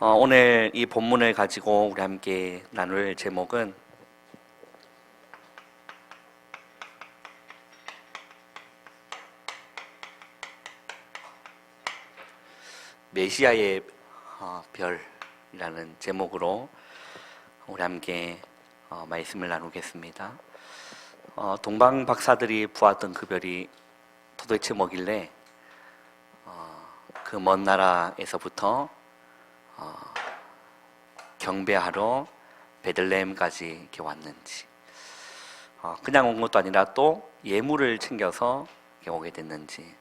오늘 이 본문을 가지고 우리 함께 나눌 제목은 메시아의 별이라는 제목으로 우리 함께 말씀을 나누겠습니다. 동방 박사들이 보았던 그 별이 도대체 뭐길래 그 먼 나라에서부터 경배하러 베들레헴까지 이렇게 왔는지, 그냥 온 것도 아니라 또 예물을 챙겨서 이렇게 오게 됐는지,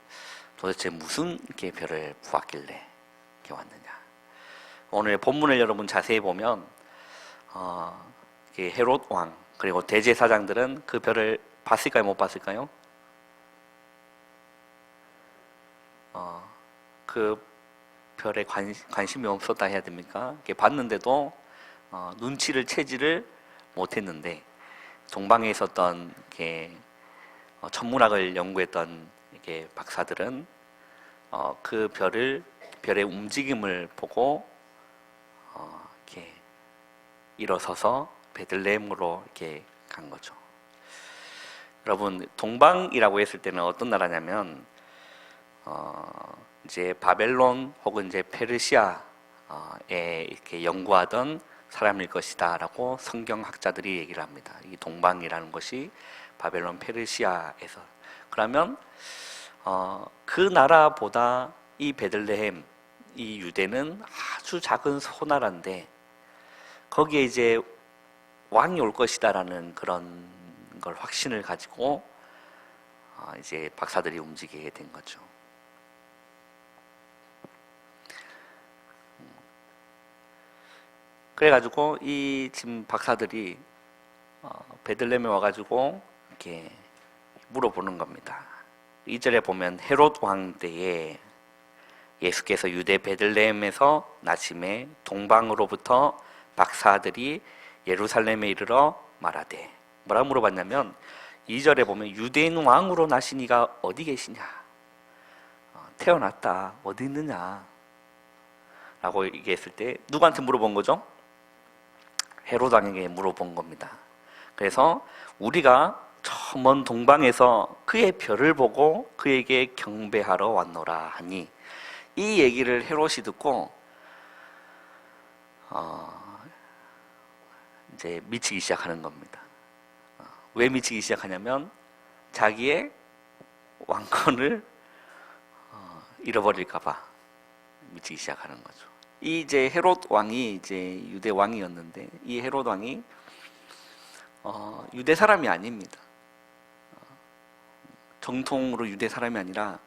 도대체 무슨 이렇게 별을 보았길래 이렇게 왔느냐. 오늘 본문을 여러분 자세히 보면 헤롯 왕 그리고 대제사장들은 그 별을 봤을까요, 못 봤을까요? 그 별에 관심이 없었다 해야 됩니까? 이렇게 봤는데도 눈치를 채지를 못했는데, 동방에 있었던 이렇게 천문학을 연구했던 이렇게 박사들은 그 별의 움직임을 보고 이렇게 일어서서 베들레헴으로 이렇게 간 거죠. 여러분, 동방이라고 했을 때는 어떤 나라냐면 이제 바벨론 혹은 이제 페르시아에 이렇게 연구하던 사람일 것이다라고 성경학자들이 얘기를 합니다. 이 동방이라는 것이 바벨론 페르시아에서, 그러면 그 나라보다 이 베들레헴, 이 유대는 아주 작은 소나라인데 거기에 이제 왕이 올 것이다라는 그런 걸 확신을 가지고 이제 박사들이 움직이게 된 거죠. 그래가지고 이 지금 박사들이 베들레헴에 와가지고 이렇게 물어보는 겁니다. 2절에 보면 헤롯 왕 때에 예수께서 유대 베들레헴에서 나심에 동방으로부터 박사들이 예루살렘에 이르러 말하되, 뭐라고 물어봤냐면 2절에 보면 유대인 왕으로 나신 이가 어디 계시냐, 태어났다, 어디 있느냐 라고 얘기했을 때 누구한테 물어본 거죠? 헤롯 왕에게 물어본 겁니다. 그래서 우리가 저 먼 동방에서 그의 별을 보고 그에게 경배하러 왔노라 하니, 이 얘기를 헤롯이 듣고 이제 미치기 시작하는 겁니다. 왜 미치기 시작하냐면 자기의 왕권을 잃어버릴까봐 미치기 시작하는 거죠. 이 이제 헤롯 왕이 이제 유대 왕이었는데, 이 헤롯 왕이 유대 사람이 아닙니다. 정통으로 유대 사람이 아니라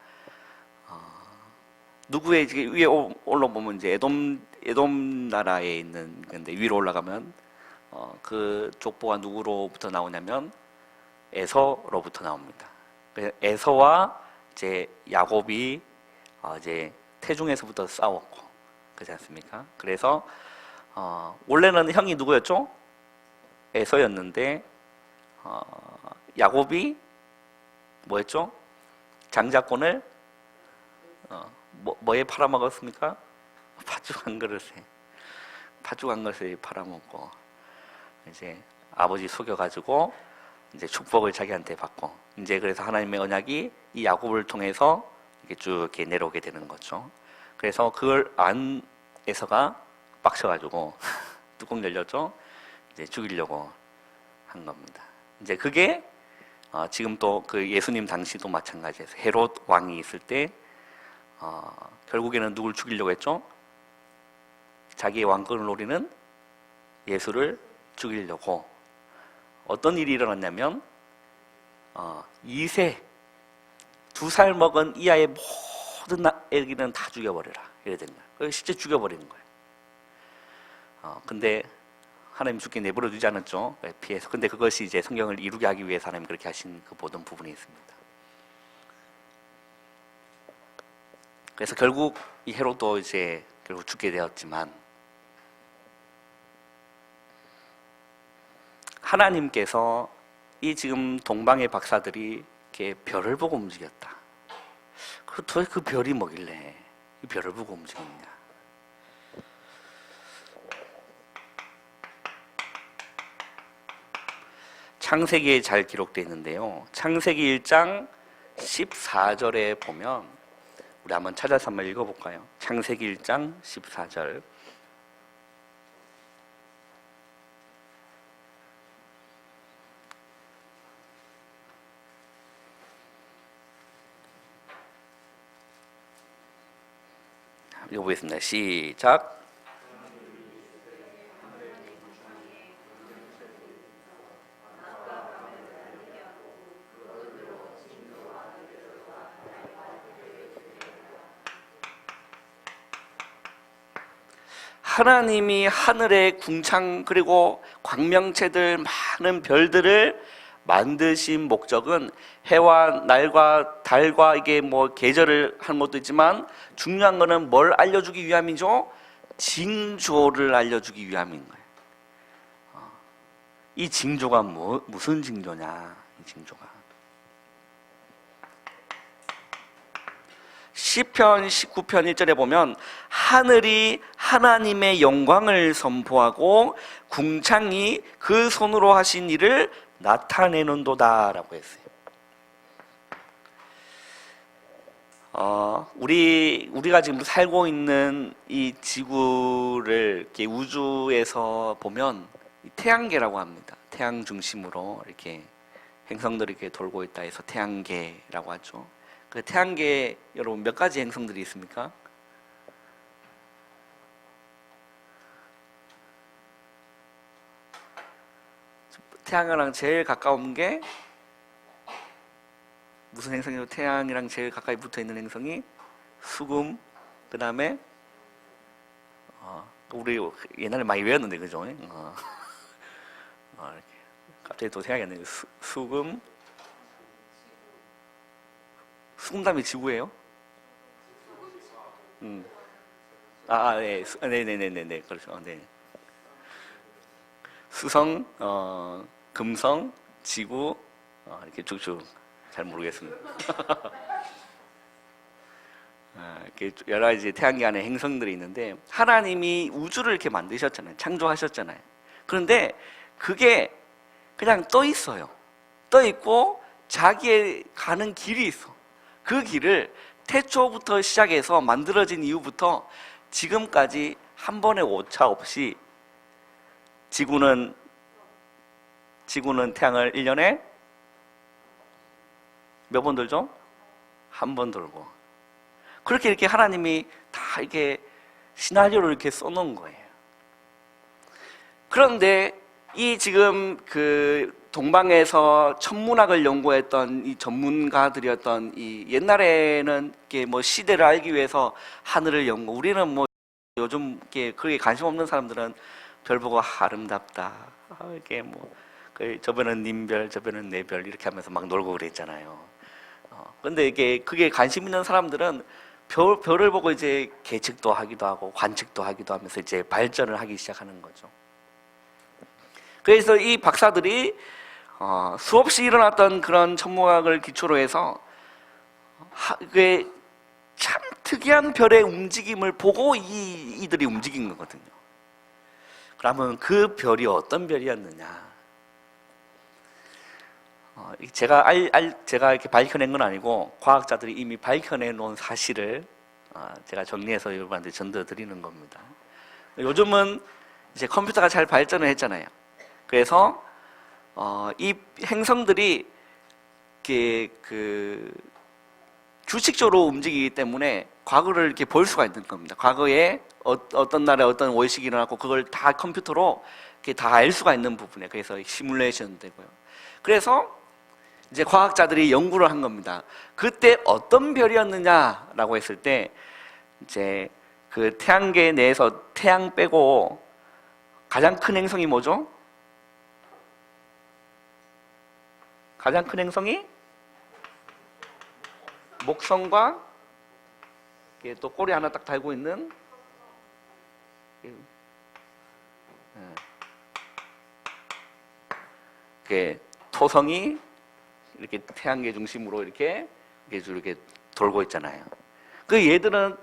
누구의 이제 위에 올라보면 이제 에돔 나라에 있는 건데, 위로 올라가면 그 족보가 누구로부터 나오냐면 에서로부터 나옵니다. 에서와 이제 야곱이 이제 태중에서부터 싸웠고, 그렇지 않습니까? 그래서 원래는 형이 누구였죠? 에서였는데 야곱이 뭐였죠? 장자권을 뭐에 팔아먹었습니까? 팥죽 한 그릇에 팔아먹고, 이제 아버지 속여가지고 이제 축복을 자기한테 받고, 이제 그래서 하나님의 언약이 이 야곱을 통해서 이렇게 쭉 이렇게 내려오게 되는 거죠. 그래서 그걸 안 에서가 빡쳐가지고 뚜껑 열렸죠. 이제 죽이려고 한 겁니다. 이제 그게 지금 또 그 예수님 당시도 마찬가지예요. 헤롯 왕이 있을 때 결국에는 누굴 죽이려고 했죠? 자기의 왕권을 노리는 예수를 죽이려고. 어떤 일이 일어났냐면 2세 2살 먹은 이 아이의 모든 애기는 다 죽여버려라, 이래 된 거예요. 실제 죽여버리는 거예요. 근데 하나님 죽게 내버려 두지 않았죠. 피해서. 근데 그것이 이제 성경을 이루게 하기 위해서 하나님 그렇게 하신 그 모든 부분이 있습니다. 그래서 결국 이 헤롯도 이제 결국 죽게 되었지만, 하나님께서 이 지금 동방의 박사들이 이렇게 별을 보고 움직였다. 도대체 그 별이 뭐길래 이 별을 보고 움직였냐? 창세기에 잘 기록되어 있는데요. 창세기 1장 14절에 보면 우리 한번 찾아서 한번 읽어볼까요? 창세기 1장 14절. 읽어보겠습니다. 시작. 하나님이 하늘의 궁창 그리고 광명체들 많은 별들을 만드신 목적은 해와 날과 달과 이게 뭐 계절을 하는 것도 있지만 중요한 거는 뭘 알려주기 위함이죠? 징조를 알려주기 위함인 거예요. 이 징조가 무슨 징조냐? 이 징조가 시편 19편 1절에 보면 하늘이 하나님의 영광을 선포하고 궁창이 그 손으로 하신 일을 나타내는도다 라고 했어요. 우리가 지금 살고 있는 이 지구를 이렇게 우주에서 보면 태양계라고 합니다. 태양 중심으로 이렇게 행성들이 이렇게 돌고 있다 해서 태양계라고 하죠. 그 태양계 여러분 몇 가지 행성들이 있습니까? 태양이랑 제일 가까운 게 무슨 행성이요? 태양이랑 제일 가까이 붙어 있는 행성이 수금, 그 다음에 우리 옛날에 많이 외웠는데 그죠? 이렇게 갑자기 또 생각이 안 나요. 수금 다음에 지구예요? 네, 네네네네, 그렇죠. 네. 수성, 금성, 지구, 이렇게 쭉쭉 잘 모르겠습니다. 이렇게 여러 가지 태양계 안에 행성들이 있는데 하나님이 우주를 이렇게 만드셨잖아요. 창조하셨잖아요. 그런데 그게 그냥 떠 있어요. 떠 있고 자기의 가는 길이 있어. 그 길을 태초부터 시작해서 만들어진 이후부터 지금까지 한 번의 오차 없이 지구는 태양을 1년에 몇 번 돌죠? 한 번 돌고. 그렇게 이렇게 하나님이 다 이렇게 시나리오를 이렇게 써놓은 거예요. 그런데 이 지금 그 동방에서 천문학을 연구했던 이 전문가들이었던 이 옛날에는 이게 뭐 시대를 알기 위해서 하늘을 연구. 우리는 뭐 요즘 이게 그게 관심 없는 사람들은 별 보고 아름답다. 이게 뭐 저변은 님별, 저변은 내 별 이렇게 하면서 막 놀고 그랬잖아요. 근데 이게 그게 관심 있는 사람들은 별을 보고 이제 계측도 하기도 하고 관측도 하기도 하면서 이제 발전을 하기 시작하는 거죠. 그래서 이 박사들이 수없이 일어났던 그런 천문학을 기초로 해서 그게 참 특이한 별의 움직임을 보고 이들이 움직인 거거든요. 그러면 그 별이 어떤 별이었느냐? 제가 이렇게 밝혀낸 건 아니고 과학자들이 이미 밝혀내 놓은 사실을 제가 정리해서 여러분한테 전달드리는 겁니다. 요즘은 이제 컴퓨터가 잘 발전을 했잖아요. 그래서 이 행성들이 규칙적으로 움직이기 때문에 과거를 이렇게 볼 수가 있는 겁니다. 과거에 어떤 날에 어떤 월식이 일어났고 그걸 다 컴퓨터로 이렇게 다 알 수가 있는 부분에 그래서 시뮬레이션 되고요. 그래서 이제 과학자들이 연구를 한 겁니다. 그때 어떤 별이었느냐라고 했을 때 이제 그 태양계 내에서 태양 빼고 가장 큰 행성이 뭐죠? 가장 큰 행성이 목성과 또 꼬리 하나 딱 달고 있는 토성이 이렇게 태양계 중심으로 이렇게 돌고 있잖아요. 그 얘들은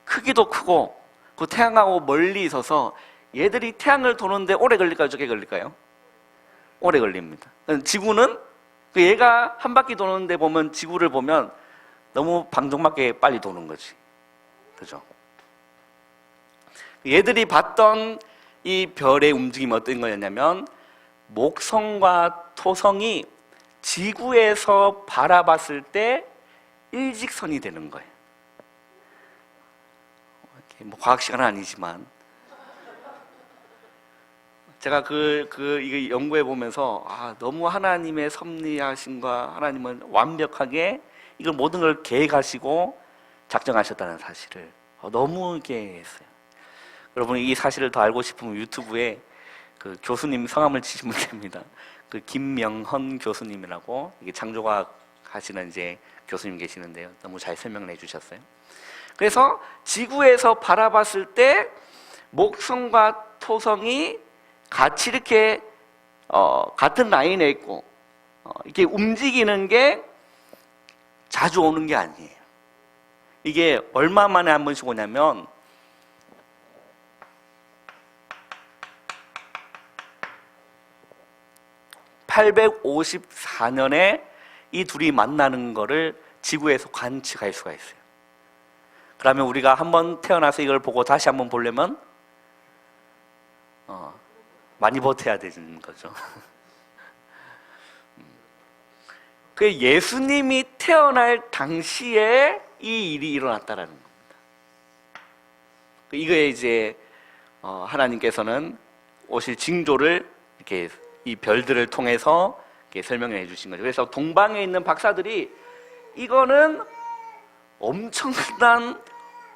크기도 크고 그 태양하고 멀리 있어서 얘들이 태양을 도는데 오래 걸릴까요? 적게 걸릴까요? 오래 걸립니다. 지구는 얘가 한 바퀴 도는데 보면 지구를 보면 너무 방정맞게 빨리 도는 거지. 그죠? 얘들이 봤던 이 별의 움직임이 어떤 거였냐면 목성과 토성이 지구에서 바라봤을 때 일직선이 되는 거예요. 뭐 과학 시간은 아니지만 제가 이거 연구해 보면서 너무 하나님의 섭리하심과 하나님은 완벽하게 이걸 모든 걸 계획하시고 작정하셨다는 사실을 너무 이렇게 했어요. 여러분 이 사실을 더 알고 싶으면 유튜브에 그 교수님 성함을 치시면 됩니다. 그 김명헌 교수님이라고 이게 창조과학 하시는 이제 교수님 계시는데요. 너무 잘 설명을 해주셨어요. 그래서 지구에서 바라봤을 때 목성과 토성이 같이 이렇게 같은 라인에 있고 이렇게 움직이는 게 자주 오는 게 아니에요. 이게 얼마 만에 한 번씩 오냐면 (854년에) 이 둘이 만나는 거를 지구에서 관측할 수가 있어요. 그러면 우리가 한번 태어나서 이걸 보고 다시 한번 보려면 많이 버텨야 되는 거죠. 그 예수님이 태어날 당시에 이 일이 일어났다라는 겁니다. 이거에 이제 하나님께서는 오실 징조를 이렇게 이 별들을 통해서 이렇게 설명을 해주신 거죠. 그래서 동방에 있는 박사들이 이거는 엄청난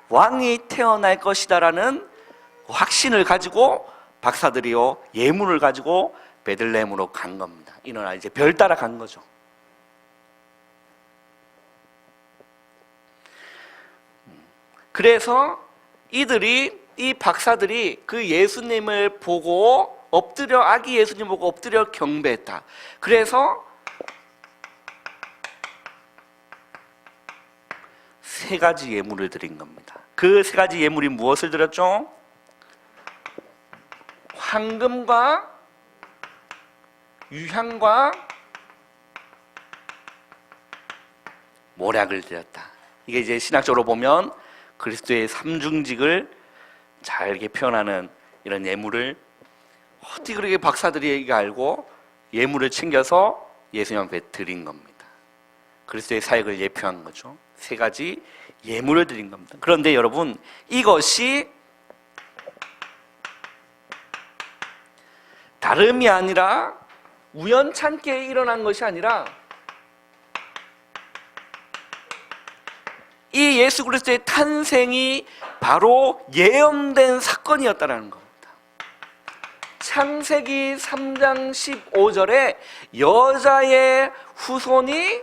왕이 태어날 것이다라는 확신을 가지고 박사들이요 예물을 가지고 베들레헴으로 간 겁니다. 이놈아 이제 별 따라 간 거죠. 그래서 이 박사들이 그 예수님을 보고 엎드려 아기 예수님 보고 엎드려 경배했다. 그래서 세 가지 예물을 드린 겁니다. 그 세 가지 예물이 무엇을 드렸죠? 황금과 유향과 모략을 드렸다. 이게 이제 신학적으로 보면 그리스도의 삼중직을 잘 이렇게 표현하는 이런 예물을 어떻게 그렇게 박사들이 알고 예물을 챙겨서 예수님 앞에 드린 겁니다. 그리스도의 사역을 예표한 거죠. 세 가지 예물을 드린 겁니다. 그런데 여러분 이것이 다름이 아니라 우연찮게 일어난 것이 아니라 이 예수 그리스도의 탄생이 바로 예언된 사건이었다는 겁니다. 창세기 3장 15절에 여자의 후손이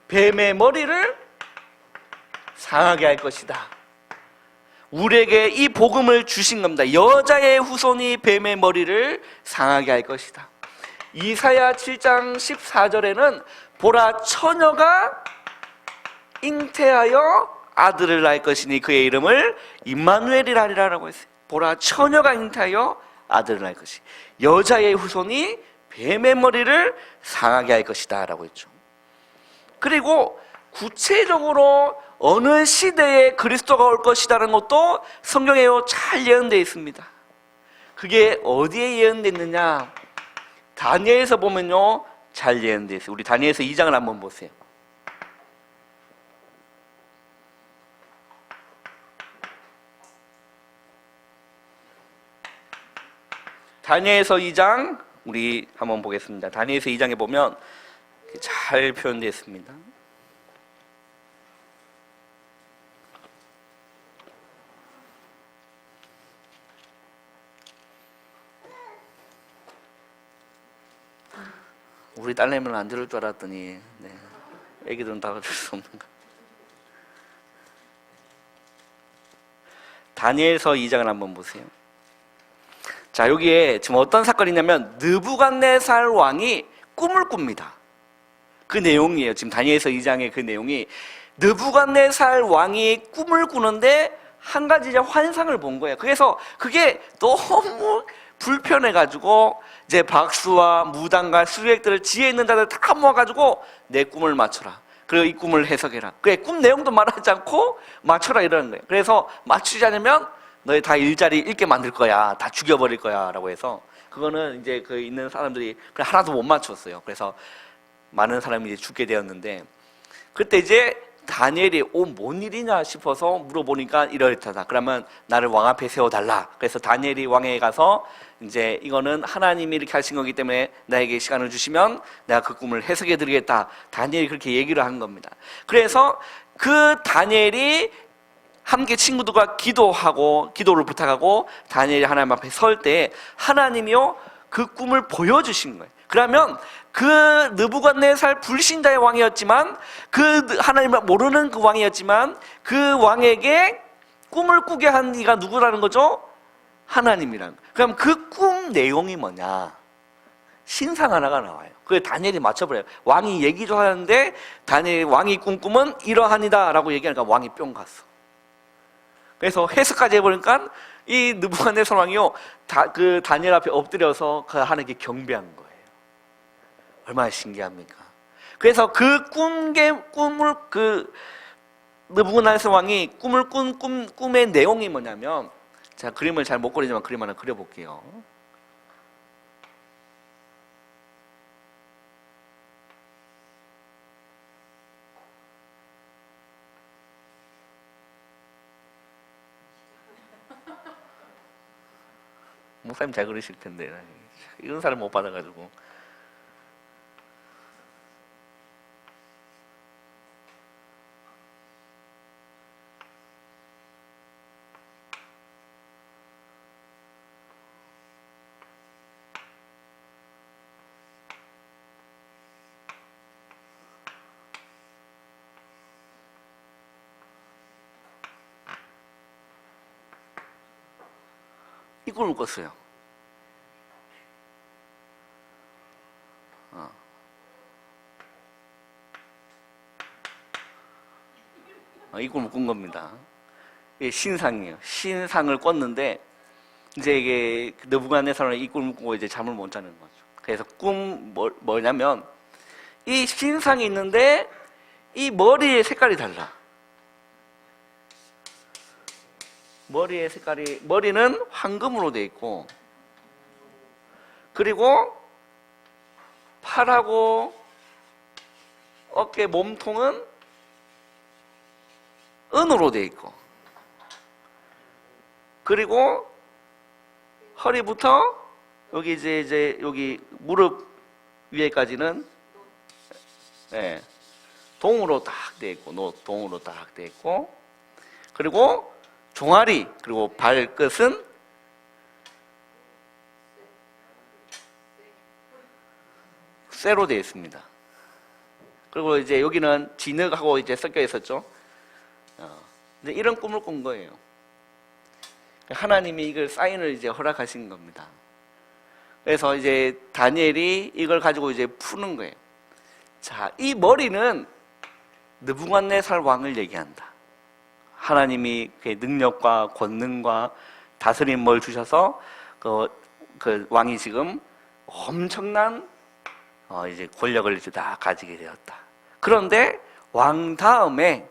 뱀의 머리를 상하게 할 것이다. 우리에게 이 복음을 주신 겁니다. 여자의 후손이 뱀의 머리를 상하게 할 것이다. 이사야 7장 14절에는 보라 처녀가 잉태하여 아들을 낳을 것이니 그의 이름을 임마누엘이라 하리라라고 했어요. 보라 처녀가 잉태하여 아들을 낳을 것이 여자의 후손이 뱀의 머리를 상하게 할 것이다 라고 했죠. 그리고 구체적으로 어느 시대에 그리스도가 올 것이라는 것도 성경에 잘 예언되어 있습니다. 그게 어디에 예언됐느냐? 다니엘서 보면요 잘 예언되어 있어요. 우리 다니엘서 2장을 한번 보세요. 다니엘서 2장 우리 한번 보겠습니다. 다니엘서 2장에 보면 잘 표현되어 있습니다. 우리 딸내미는 안 들을 줄 알았더니 애기들은 다 들을 수 없는 거. 다니엘서 2장을 한번 보세요. 자, 여기에 지금 어떤 사건이냐면 느부갓네살 왕이 꿈을 꿉니다. 그 내용이에요. 지금 다니엘서 2장의 그 내용이 느부갓네살 왕이 꿈을 꾸는데 한 가지 이제 환상을 본 거예요. 그래서 그게 너무 불편해가지고 이제 박수와 무당과 수객들을 지혜 있는 자들 다 모아가지고 내 꿈을 맞춰라. 그리고 이 꿈을 해석해라. 그래, 꿈 내용도 말하지 않고 맞춰라 이러는 거예요. 그래서 맞추지 않으면 너희 다 일자리 잃게 만들 거야. 다 죽여버릴 거야. 라고 해서 그거는 이제 그 있는 사람들이 하나도 못 맞췄어요. 그래서 많은 사람이 이제 죽게 되었는데 그때 이제 다니엘이 뭔 일이냐 싶어서 물어보니까 이러이러하다. 그러면 나를 왕 앞에 세워달라. 그래서 다니엘이 왕에 가서 이제 이거는 하나님이 이렇게 하신 거기 때문에 나에게 시간을 주시면 내가 그 꿈을 해석해 드리겠다. 다니엘이 그렇게 얘기를 한 겁니다. 그래서 그 다니엘이 함께 친구들과 기도를 부탁하고 다니엘이 하나님 앞에 설 때 하나님이요 그 꿈을 보여주신 거예요. 그러면 그 느부갓네살 불신자의 왕이었지만 그 하나님을 모르는 그 왕이었지만 그 왕에게 꿈을 꾸게 한 이가 누구라는 거죠? 하나님이라는 거예요. 그럼 그 꿈 내용이 뭐냐? 신상 하나가 나와요. 그게 다니엘이 맞춰버려요. 왕이 얘기 좀 하는데 다니엘 왕이 꾼 꿈은 이러하니다 라고 얘기하니까 왕이 뿅 갔어. 그래서 해석까지 해보니까 이 느부갓네살 왕이요 그 다니엘 앞에 엎드려서 그 하나님께 경배한 거예요. 얼마나 신기합니까? 그래서 그 꿈을 그 느부갓네살 왕이 꿈을 꾼 꿈의 내용이 뭐냐면 제가 그림을 잘 못 그리지만 그림 하나 그려볼게요. 목사님 잘 그리실 텐데 이런 사람 못 받아가지고 이 꿈을 꿨어요. 이 꿈을 꾼 겁니다. 이게 신상이에요. 신상을 꿨는데 이제 이게 느부갓네살은 이 꿈을 꾸고 이제 잠을 못 자는 거죠. 그래서 뭐냐면 이 신상이 있는데 이 머리의 색깔이 달라. 머리는 황금으로 되어 있고 그리고 팔하고 어깨 몸통은 은으로 되어 있고 그리고 허리부터 여기 이제 여기 무릎 위에까지는 동으로 딱 되어 있고 동으로 딱 되어 있고 그리고 종아리 그리고 발끝은 쇠로 되어 있습니다. 그리고 이제 여기는 진흙하고 이제 섞여 있었죠. 근데 이런 꿈을 꾼 거예요. 하나님이 이걸 사인을 이제 허락하신 겁니다. 그래서 이제 다니엘이 이걸 가지고 이제 푸는 거예요. 자, 이 머리는 느부갓네살 왕을 얘기한다. 하나님이 그의 능력과 권능과 다스림을 주셔서 그 왕이 지금 엄청난 이제 권력을 이제 다 가지게 되었다. 그런데 왕 다음에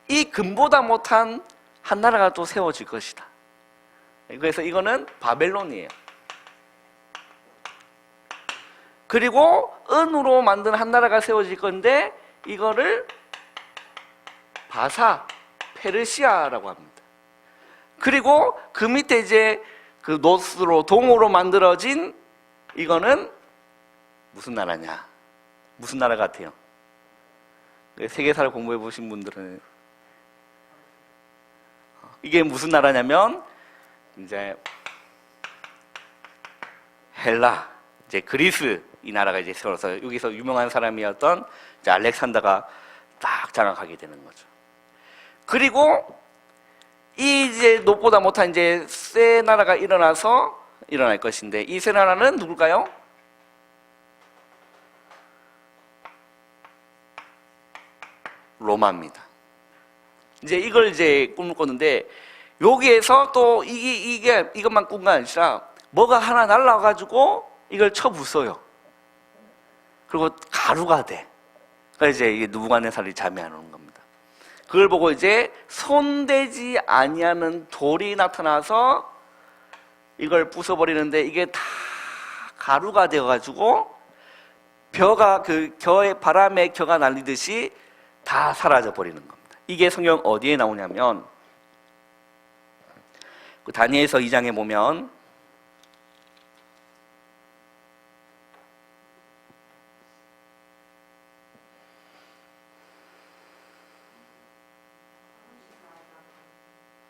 이 금보다 못한 한 나라가 또 세워질 것이다. 그래서 이거는 바벨론이에요. 그리고 은으로 만든 한 나라가 세워질 건데 이거를 바사, 페르시아라고 합니다. 그리고 그 밑에 이제 그 노스로 동으로 만들어진 이거는 무슨 나라냐? 무슨 나라 같아요? 세계사를 공부해 보신 분들은 이게 무슨 나라냐면 이제 헬라, 이제 그리스 이 나라가 이제 세워서 여기서 유명한 사람이었던 이제 알렉산더가 딱 장악하게 되는 거죠. 그리고 이 이제 높보다 못한 이제 새 나라가 일어날 것인데 이 새 나라는 누굴까요? 로마입니다. 이제 이걸 이제 꿈을 꿨는데 여기에서 또 이것만 꾼 거 아니라 뭐가 하나 날라와가지고 이걸 쳐 부숴요. 그리고 가루가 돼. 그래서 이제 이게 느부갓네살이 잠이 안 오는 겁니다. 그걸 보고 이제 손대지 아니하는 돌이 나타나서 이걸 부숴버리는데 이게 다 가루가 되어가지고 벼가 그 겨의 바람에 겨가 날리듯이 다 사라져 버리는 겁니다. 이게 성경 어디에 나오냐면 그 다니엘서 2장에 보면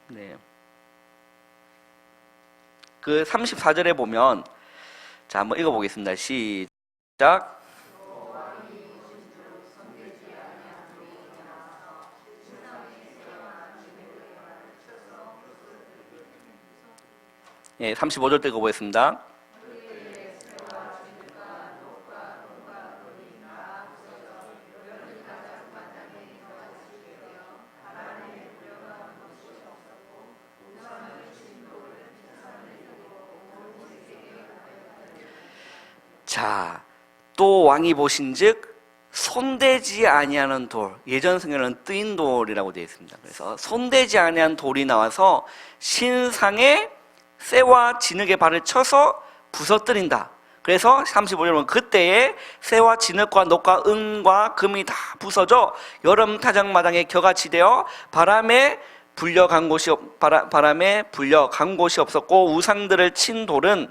네. 그 34절에 보면 자 한번 읽어보겠습니다. 시작. 예, 35절 때 읽어보겠습니다. 자, 또 왕이 보신즉 손대지 아니하는 돌, 예전 성경에는 뜨인 돌이라고 되어 있습니다. 그래서 손대지 아니한 돌이 나와서 신상에 쇠와 진흙의 발을 쳐서 부서뜨린다. 그래서 35절 보면 그때에 쇠와 진흙과 녹과 은과 금이 다 부서져 여름 타작마당에 겨같이 되어 바람에 불려간 곳이 없었고 우상을 친 돌은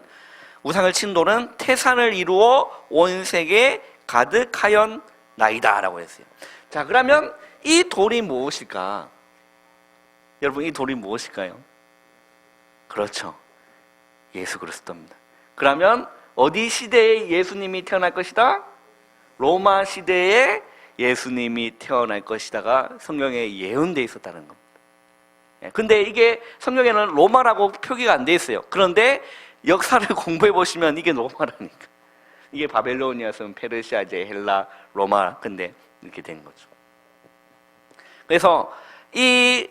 태산을 이루어 온 세계에 가득하였나이다 라고 했어요. 자, 그러면 이 돌이 무엇일까? 여러분, 이 돌이 무엇일까요? 그렇죠, 예수 그리스도입니다. 그러면 어디 시대에 예수님이 태어날 것이다? 로마 시대에 예수님이 태어날 것이다가 성경에 예언되어 있었다는 겁니다. 근데 이게 성경에는 로마라고 표기가 안 돼 있어요. 그런데 역사를 공부해 보시면 이게 로마라니까. 이게 바벨론이었으면 페르시아, 이제 헬라, 로마, 근데 이렇게 된 거죠. 그래서 이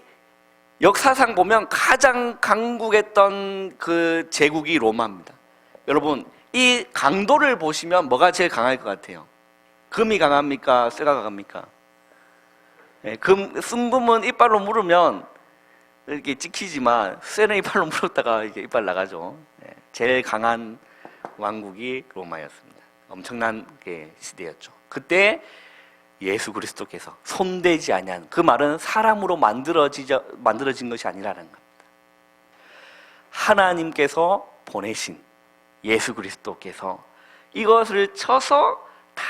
역사상 보면 가장 강국했던 그 제국이 로마입니다. 여러분, 이 강도를 보시면 뭐가 제일 강할 것 같아요? 금이 강합니까? 쇠가 강합니까? 네, 순금은 이빨로 물으면 이렇게 찍히지만 쇠는 이빨로 물었다가 이게 이빨 나가죠. 네, 제일 강한 왕국이 로마였습니다. 엄청난 시대였죠. 그때 예수 그리스도께서 손대지 아니한, 그 말은 사람으로 만들어진 것이 아니라는 겁니다. 하나님께서 보내신 예수 그리스도께서 이것을 쳐서 다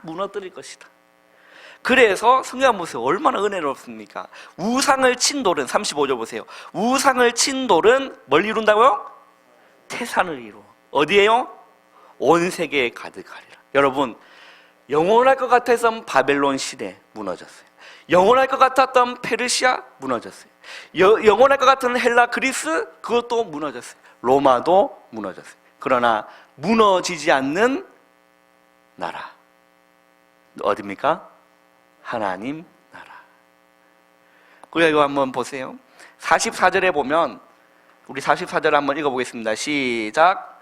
무너뜨릴 것이다. 그래서 성경 보세요. 얼마나 은혜롭습니까? 우상을 친 돌은, 35절 보세요. 우상을 친 돌은 뭘 이룬다고요? 태산을 이루어. 어디에요? 온 세계에 가득하리라. 여러분, 영원할 것 같아서 바벨론 시대 무너졌어요. 영원할 것 같았던 페르시아 무너졌어요. 영원할 것 같은 헬라, 그리스, 그것도 무너졌어요. 로마도 무너졌어요. 그러나 무너지지 않는 나라 어디입니까? 하나님 나라. 그리고 한번 보세요. 44절에 보면, 우리 44절 한번 읽어보겠습니다. 시작.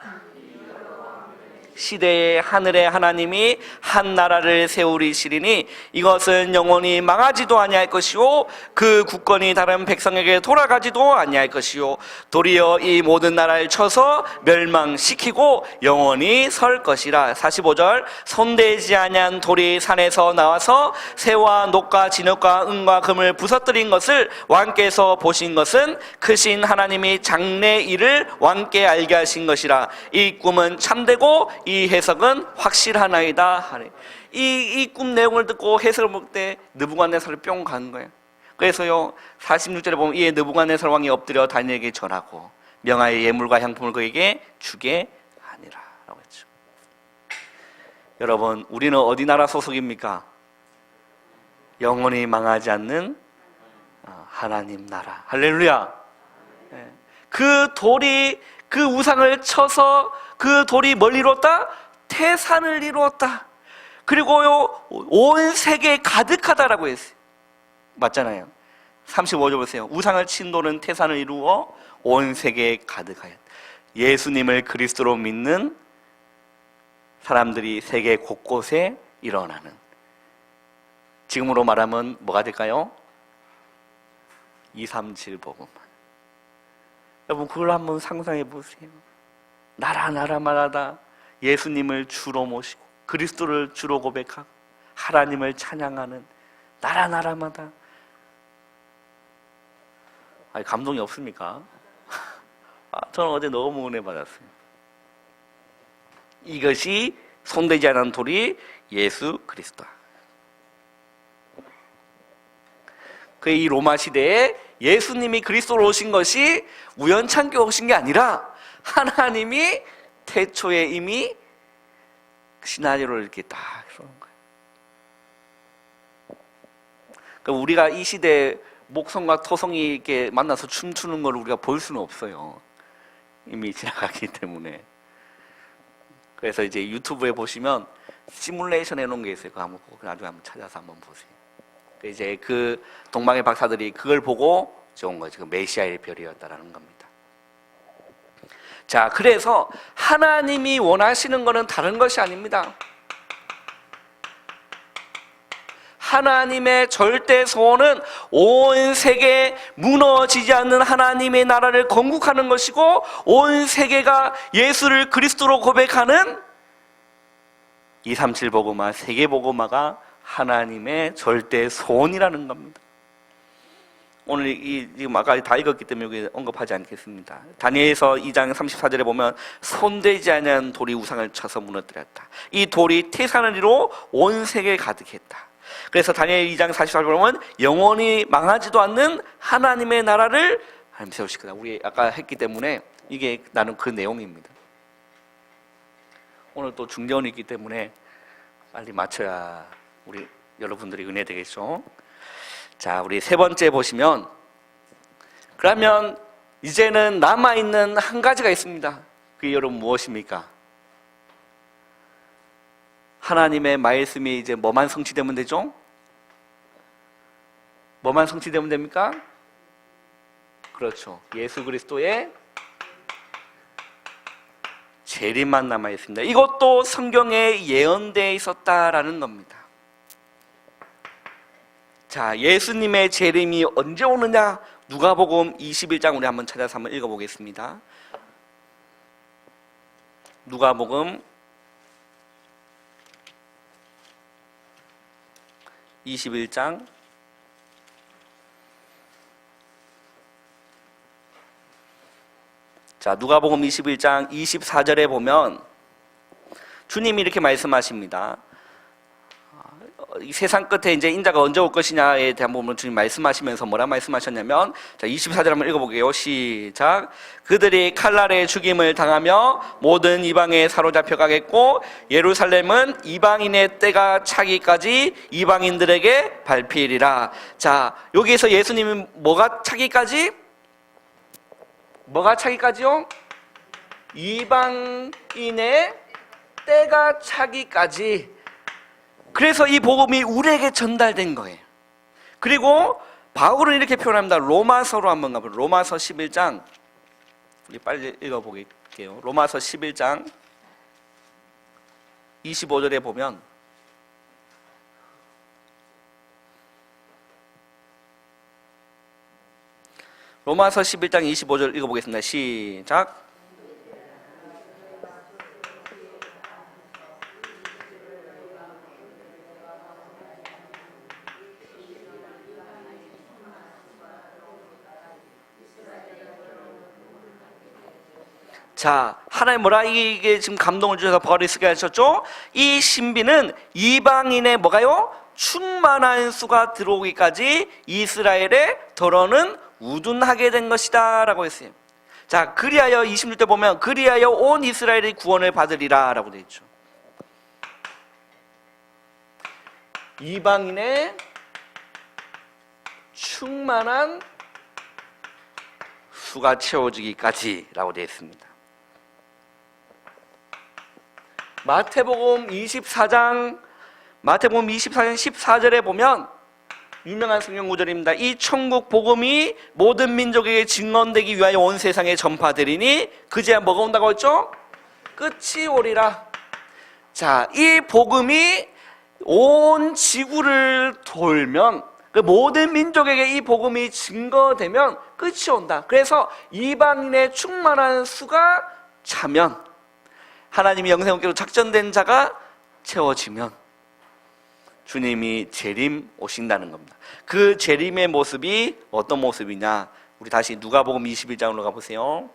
시대에 하늘의 하나님이 한 나라를 세우리시리니 이것은 영원히 망하지도 아니할 것이요 그 국권이 다른 백성에게 돌아가지도 아니할 것이요 도리어 이 모든 나라를 쳐서 멸망시키고 영원히 설 것이라. 45절. 손대지 아니한 돌이 산에서 나와서 새와 녹과 진흙과 은과 금을 부서뜨린 것을 왕께서 보신 것은 크신 하나님이 장래 일을 왕께 알게 하신 것이라. 이 꿈은 참되고 이 해석은 확실하나이다 하래. 이 꿈 내용을 듣고 해석을 볼 때 느부갓네살이 뿅 가는 거예요. 그래서요 46절에 보면 이에 느부갓네살 왕이 엎드려 다니엘에게 절하고 명하의 예물과 향품을 그에게 주게 하니라 라고 했죠. 여러분, 우리는 어디 나라 소속입니까? 영원히 망하지 않는 하나님 나라. 할렐루야. 그 돌이 그 우상을 쳐서 그 돌이 뭘 이루었다? 태산을 이루었다. 그리고요 온 세계에 가득하다라고 했어요. 맞잖아요. 35절 보세요. 우상을 친 돌은 태산을 이루어 온 세계에 가득하였다. 예수님을 그리스도로 믿는 사람들이 세계 곳곳에 일어나는, 지금으로 말하면 뭐가 될까요? 237 복음. 여러분 그걸 한번 상상해 보세요. 나라마다 예수님을 주로 모시고 그리스도를 주로 고백하고 하나님을 찬양하는 나라마다. 아니, 감동이 없습니까? 저는 어제 너무 은혜 받았어요. 이것이 손대지 않은 돌이 예수 그리스도. 그 이 로마 시대에 예수님이 그리스도로 오신 것이 우연찮게 오신 게 아니라 하나님이 태초에 이미 시나리오를 이렇게 딱 그러는 거예요. 그러니까 우리가 이 시대에 목성과 토성이 이렇게 만나서 춤추는 걸 우리가 볼 수는 없어요. 이미 지나갔기 때문에. 그래서 이제 유튜브에 보시면 시뮬레이션 해놓은 게 있어요. 그거 한번 나중에 한번 찾아서 한번 보세요. 이제 그 동방의 박사들이 그걸 보고 좋은 거죠. 그 메시아의 별이었다라는 겁니다. 자, 그래서 하나님이 원하시는 것은 다른 것이 아닙니다. 하나님의 절대 소원은 온 세계에 무너지지 않는 하나님의 나라를 건국하는 것이고, 온 세계가 예수를 그리스도로 고백하는 237 복음화, 세계 복음화가 하나님의 절대 소원이라는 겁니다. 오늘 지금 아까 다 읽었기 때문에 여기 언급하지 않겠습니다. 다니엘서 2장 34절에 보면 손대지 않은 돌이 우상을 쳐서 무너뜨렸다. 이 돌이 태산으로 온 세계에 가득했다. 그래서 다니엘 2장 44절에 보면 영원히 망하지도 않는 하나님의 나라를 하나님 세우실 거다. 우리 아까 했기 때문에 이게 나는 그 내용입니다. 오늘 또 중재원이 있기 때문에 빨리 맞춰야 우리 여러분들이 은혜 되겠죠. 자, 우리 세 번째 보시면, 그러면 이제는 남아있는 한 가지가 있습니다. 그게 여러분 무엇입니까? 하나님의 말씀이 이제 뭐만 성취되면 되죠? 뭐만 성취되면 됩니까? 그렇죠. 예수 그리스도의 재림만 남아있습니다. 이것도 성경에 예언되어 있었다라는 겁니다. 자, 예수님의 재림이 언제 오느냐? 누가복음 21장 우리 한번 찾아서 한번 읽어보겠습니다. 누가복음 21장 자, 누가복음 21장 24절에 보면 주님이 이렇게 말씀하십니다. 이 세상 끝에 이제 인자가 언제 올 것이냐에 대한 부분을 주님 말씀하시면서 뭐라 말씀하셨냐면, 자, 24절 한번 읽어볼게요. 시작. 그들이 칼날에 죽임을 당하며 모든 이방에 사로잡혀 가겠고, 예루살렘은 이방인의 때가 차기까지 이방인들에게 밟히리라. 자, 여기에서 예수님이 뭐가 차기까지? 뭐가 차기까지요? 이방인의 때가 차기까지. 그래서 이 복음이 우리에게 전달된 거예요. 그리고 바울은 이렇게 표현합니다. 로마서로 한번 가볼게요. 로마서 11장 우리 빨리 읽어보게요. 로마서 11장 25절에 보면 로마서 11장 25절 읽어보겠습니다. 시작. 자, 하나님 뭐라 이게 지금 감동을 주셔서 바울이 쓰게 하셨죠? 이 신비는 이방인의 뭐가요? 충만한 수가 들어오기까지 이스라엘의 더러는 우둔하게 된 것이다 라고 했어요. 자, 그리하여 26절 보면 그리하여 온 이스라엘이 구원을 받으리라 라고 되어 있죠. 이방인의 충만한 수가 채워지기까지 라고 되어 있습니다. 마태복음 24장 14절에 보면 유명한 성경 구절입니다. 이 천국 복음이 모든 민족에게 증언되기 위하여 온 세상에 전파되리니 그제야 뭐가 온다고 했죠? 끝이 오리라. 자, 이 복음이 온 지구를 돌면, 그 모든 민족에게 이 복음이 증거되면 끝이 온다. 그래서 이방인의 충만한 수가 차면, 하나님이 영생업계로 작전된 자가 채워지면 주님이 재림 오신다는 겁니다. 그 재림의 모습이 어떤 모습이냐? 우리 다시 누가복음 21장으로 가보세요.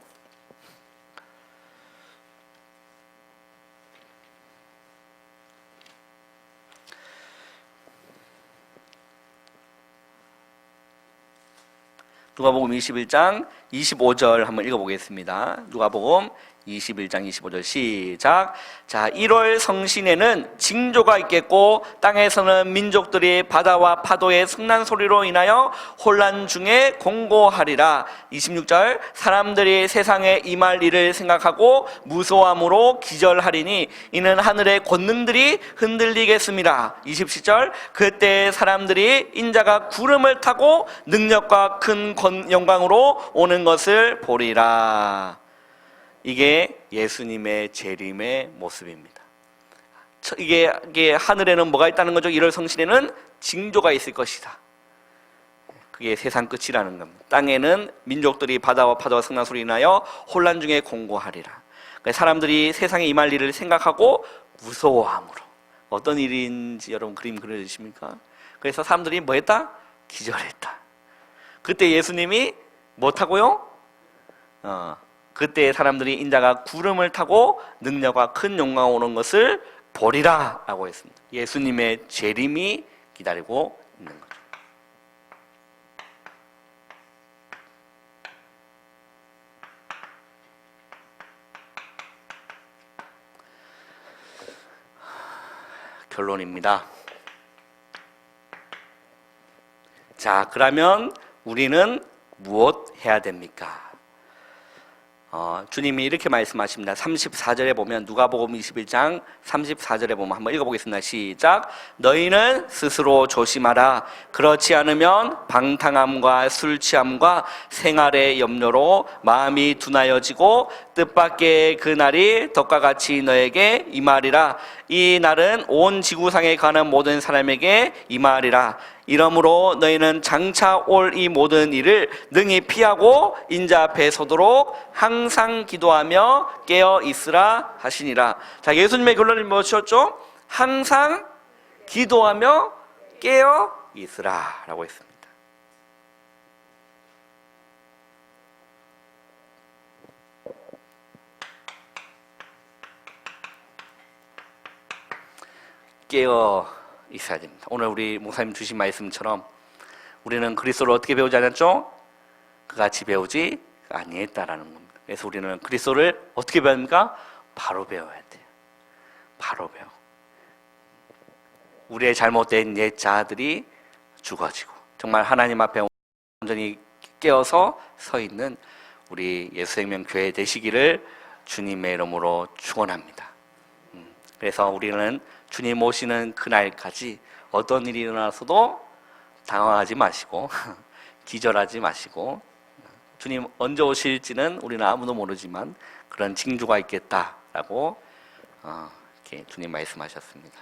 누가복음 21장 25절 한번 읽어보겠습니다. 누가복음 21장 25절 시작. 자, 1월 성신에는 징조가 있겠고 땅에서는 민족들이 바다와 파도의 승난 소리로 인하여 혼란 중에 공고하리라. 26절 사람들이 세상에 임할 일을 생각하고 무서워함으로 기절하리니 이는 하늘의 권능들이 흔들리겠습니다. 27절 그때 사람들이 인자가 구름을 타고 능력과 큰 영광으로 오는 것을 보리라. 이게 예수님의 재림의 모습입니다. 이게 하늘에는 뭐가 있다는 거죠? 1월 성신에는 징조가 있을 것이다. 그게 세상 끝이라는 겁니다. 땅에는 민족들이 바다와 파도와 승난 소리로 인하여 혼란 중에 공고하리라. 사람들이 세상에 임할 일을 생각하고 무서워함으로. 어떤 일인지 여러분 그림 그려주십니까? 그래서 사람들이 뭐 했다? 기절했다. 그때 예수님이 뭐 타고요? 그때 사람들이 인자가 구름을 타고 능력과 큰 영광 오는 것을 보리라 라고 했습니다. 예수님의 재림이 기다리고 있는 거죠. 결론입니다. 자, 그러면 우리는 무엇 해야 됩니까? 주님이 이렇게 말씀하십니다. 34절에 보면 누가복음 21장 34절에 보면 한번 읽어보겠습니다. 시작. 너희는 스스로 조심하라. 그렇지 않으면 방탕함과 술취함과 생활의 염려로 마음이 둔하여지고 뜻밖의 그 날이 덕과 같이 너에게 임하리라. 이 날은 온 지구상에 가는 모든 사람에게 임하리라. 이러므로 너희는 장차 올 이 모든 일을 능히 피하고 인자 앞에 서도록 항상 기도하며 깨어 있으라 하시니라. 자, 예수님의 결론이 무엇이었죠? 항상 기도하며 깨어 있으라 라고 했습니다. 깨어 있어야 됩니다. 오늘 우리 목사님 주신 말씀처럼 우리는 그리스도를 어떻게 배우지 않았죠? 그같이 배우지 아니했다라는 겁니다. 그래서 우리는 그리스도를 어떻게 배워야 합니까? 바로 배워야 돼요. 바로 배워. 우리의 잘못된 옛 자아들이 죽어지고 정말 하나님 앞에 완전히 깨어서 서 있는 우리 예수생명교회 되시기를 주님의 이름으로 축원합니다. 그래서 우리는 주님 오시는 그날까지 어떤 일이 일어나서도 당황하지 마시고 기절하지 마시고 주님 언제 오실지는 우리는 아무도 모르지만 그런 징조가 있겠다라고 이렇게 주님 말씀하셨습니다.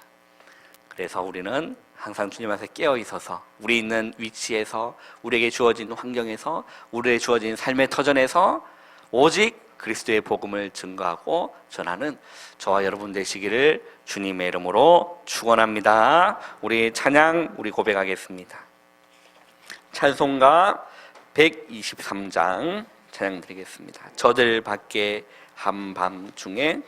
그래서 우리는 항상 주님 앞에 깨어 있어서 우리 있는 위치에서 우리에게 주어진 환경에서 우리에게 주어진 삶의 터전에서 오직 그리스도의 복음을 증거하고 전하는 저와 여러분 되시기를 주님의 이름으로 축원합니다. 우리 찬양 우리 고백하겠습니다. 찬송가 123장 찬양 드리겠습니다. 저들 밖에 한밤중에